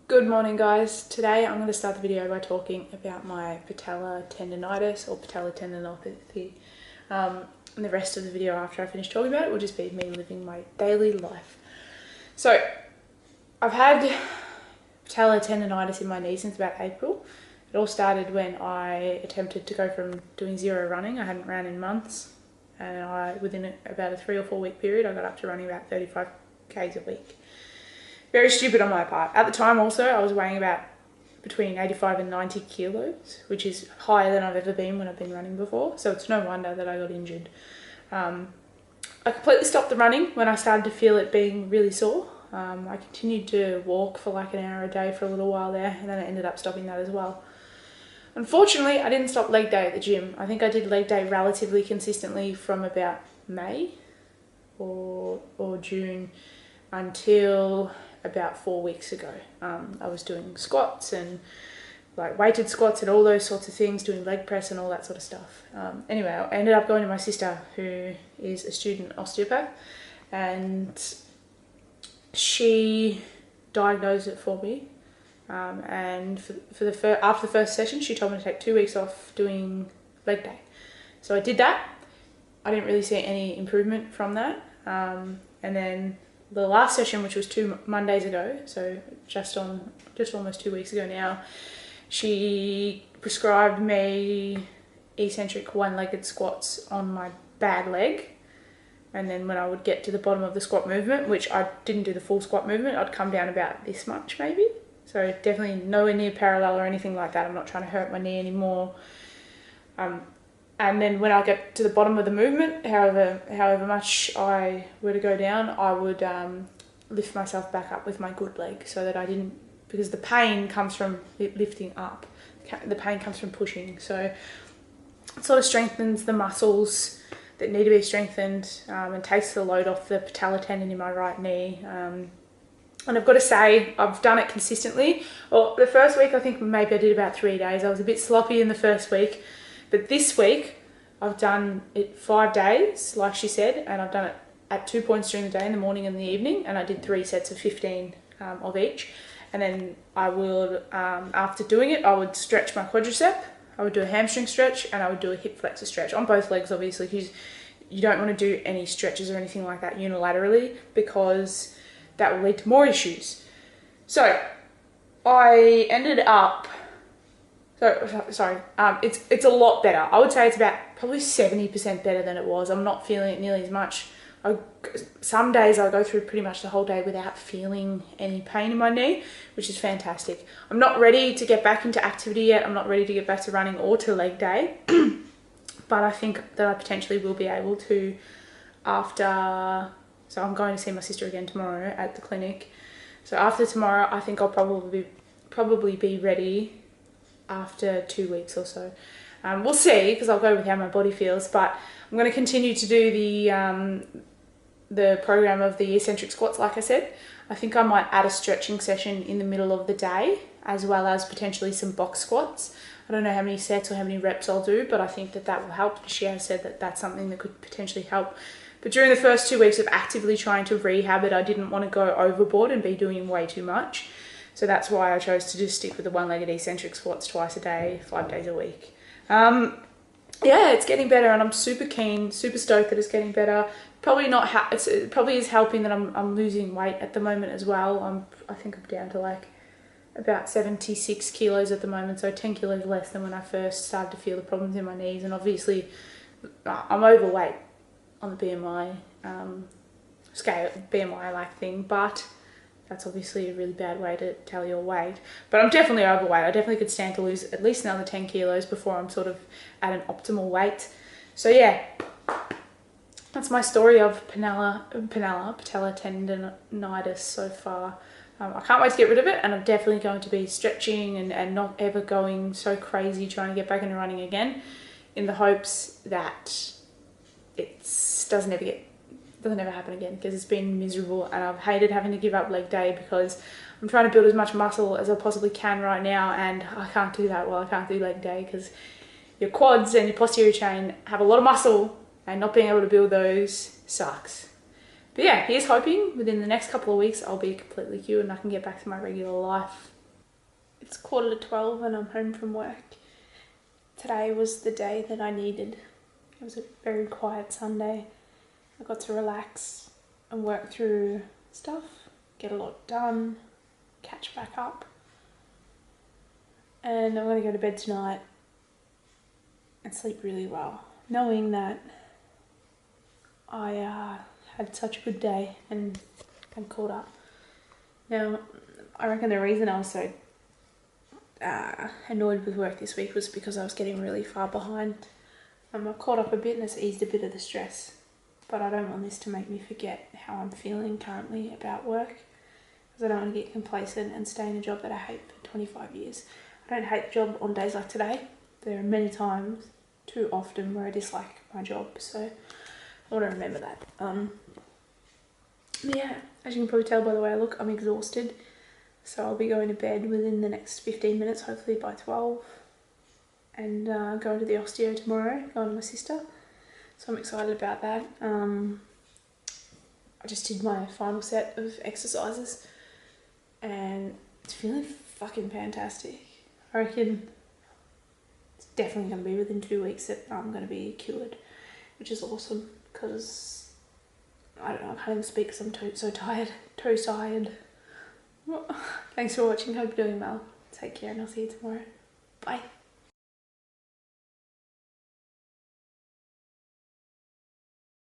Good morning guys. Today I'm going to start the video by talking about my patellar tendonitis or patellar tendinopathy. And the rest of the video after I finish talking about it will just be me living my daily life. So I've had patellar tendonitis in my knee since about April. It all started when I attempted to go from doing zero running. I hadn't ran in months, and within about a 3 or 4 week period I got up to running about 35 k's a week. Very stupid on my part. At the time also, I was weighing about between 85 and 90 kilos, which is higher than I've ever been when I've been running before. So it's no wonder that I got injured. I completely stopped the running when I started to feel it being really sore. I continued to walk for like an hour a day for a little while there, and then I ended up stopping that as well. Unfortunately, I didn't stop leg day at the gym. I think I did leg day relatively consistently from about May or June until about 4 weeks ago. I was doing squats and like weighted squats and all those sorts of things, doing leg press and all that sort of stuff. Anyway, I ended up going to my sister, who is a student osteopath, and she diagnosed it for me. And after the first session, she told me to take 2 weeks off doing leg day. So I did that. I didn't really see any improvement from that. And then the last session, which was 2 Mondays ago, so just almost 2 weeks ago now, she prescribed me eccentric one-legged squats on my bad leg. And then when I would get to the bottom of the squat movement, which I didn't do the full squat movement, I'd come down about this much maybe. So definitely nowhere near parallel or anything like that. I'm not trying to hurt my knee anymore. And then when I get to the bottom of the movement, however much I were to go down, I would lift myself back up with my good leg, so that I didn't, because the pain comes from lifting up. The pain comes from pushing. So it sort of strengthens the muscles that need to be strengthened, and takes the load off the patellar tendon in my right knee. And I've got to say, I've done it consistently. Well, the first week I think maybe I did about 3 days. I was a bit sloppy in the first week. But this week, I've done it 5 days, like she said, and I've done it at 2 points during the day, in the morning and the evening, and I did 3 sets of 15 of each. And then I would, after doing it, I would stretch my quadricep, I would do a hamstring stretch, and I would do a hip flexor stretch on both legs, obviously, because you don't want to do any stretches or anything like that unilaterally, because that will lead to more issues. So I ended up... it's a lot better. I would say it's about probably 70% better than it was. I'm not feeling it nearly as much. Some days I'll go through pretty much the whole day without feeling any pain in my knee, which is fantastic. I'm not ready to get back into activity yet. I'm not ready to get back to running or to leg day. But I think that I potentially will be able to after... So I'm going to see my sister again tomorrow at the clinic. So after tomorrow, I think I'll probably be ready after 2 weeks or so. We'll see, because I'll go with how my body feels, but I'm going to continue to do the program of the eccentric squats, like I said. I think I might add a stretching session in the middle of the day, as well as potentially some box squats. I don't know how many sets or how many reps I'll do, but I think that will help. She has said that that's something that could potentially help. But during the first 2 weeks of actively trying to rehab it, I didn't want to go overboard and be doing way too much. So that's why I chose to just stick with the one-legged eccentric squats twice a day, 5 days a week. Yeah, it's getting better, and I'm super keen, super stoked that it's getting better. Probably not. It probably is helping that I'm losing weight at the moment as well. I think I'm down to like about 76 kilos at the moment, so 10 kilos less than when I first started to feel the problems in my knees. And obviously, I'm overweight on the BMI scale, BMI like thing, but that's obviously a really bad way to tell your weight. But I'm definitely overweight. I definitely could stand to lose at least another 10 kilos before I'm sort of at an optimal weight. So yeah, that's my story of patellar tendonitis so far. I can't wait to get rid of it, and I'm definitely going to be stretching and not ever going so crazy trying to get back into running again, in the hopes that it doesn't ever happen again, because it's been miserable, and I've hated having to give up leg day because I'm trying to build as much muscle as I possibly can right now, and I can't do that while I can't do leg day, because your quads and your posterior chain have a lot of muscle, and not being able to build those sucks. But yeah, here's hoping within the next couple of weeks I'll be completely cured and I can get back to my regular life It's 11:45 and I'm home from work. Today was the day that I needed. It was a very quiet Sunday. I got to relax and work through stuff, get a lot done, catch back up. And I'm going to go to bed tonight and sleep really well, knowing that I had such a good day and I'm caught up. Now, I reckon the reason I was so annoyed with work this week was because I was getting really far behind. I caught up a bit and it's eased a bit of the stress, but I don't want this to make me forget how I'm feeling currently about work, because I don't want to get complacent and stay in a job that I hate for 25 years. I don't hate the job on days like today. There are many times, too often, where I dislike my job, so I want to remember that. Yeah, as you can probably tell by the way I look, I'm exhausted. So I'll be going to bed within the next 15 minutes, hopefully by 12. And going to the osteo tomorrow, going to my sister. So I'm excited about that. I just did my final set of exercises and it's feeling fucking fantastic. I reckon it's definitely going to be within 2 weeks that I'm going to be cured, which is awesome because I don't know, I can't even speak because I'm so tired. Too tired. Thanks for watching. Hope you're doing well. Take care and I'll see you tomorrow. Bye.